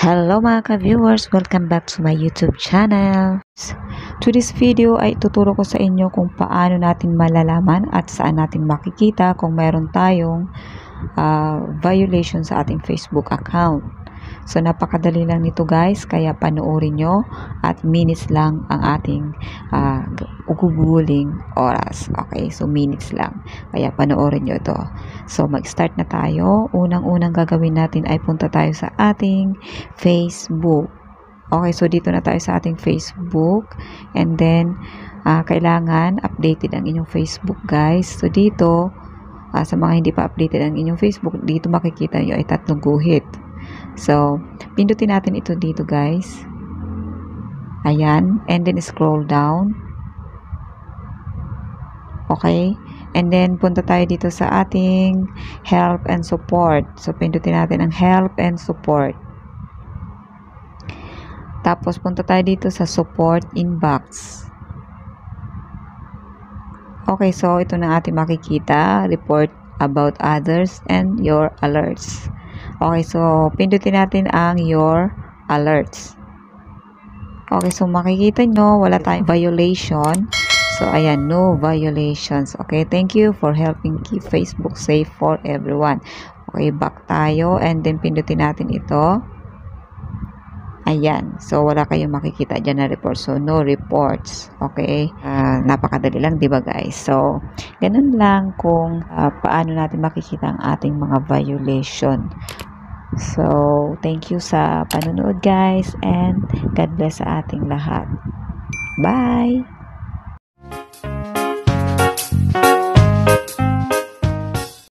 Hello mga ka-viewers! Welcome back to my YouTube channel. To this video ay tuturo ko sa inyo kung paano natin malalaman at saan natin makikita kung mayroon tayong violation sa ating Facebook account. So napakadali lang nito guys, kaya panoorin nyo at minutes lang ang ating uguguling oras. Okay, so minutes lang. Kaya panoorin nyo ito. So mag-start na tayo. Unang-unang gagawin natin ay punta tayo sa ating Facebook. Okay, so dito na tayo sa ating Facebook. And then, kailangan updated ang inyong Facebook guys. So dito, sa mga hindi pa updated ang inyong Facebook, dito makikita nyo ay tatlong guhit. So, pindutin natin ito dito guys. Ayan. And then scroll down. Okay. And then, punta tayo dito sa ating help and support. So, pindutin natin ang help and support. Tapos, punta tayo dito sa support inbox. Okay, so ito na ating makikita. Report about others and your alerts. Okay, so pindutin natin ang your alerts. Okay, so makikita nyo, wala tayong violation. So, ayan, no violations. Okay, thank you for helping keep Facebook safe for everyone. Okay, back tayo and then pindutin natin ito. Ayan. So, wala kayong makikita dyan na report. So, no reports. Okay? Napakadali lang, di ba guys? So, ganun lang kung paano natin makikita ang ating mga violation. So, thank you sa panonood guys and God bless sa ating lahat. Bye!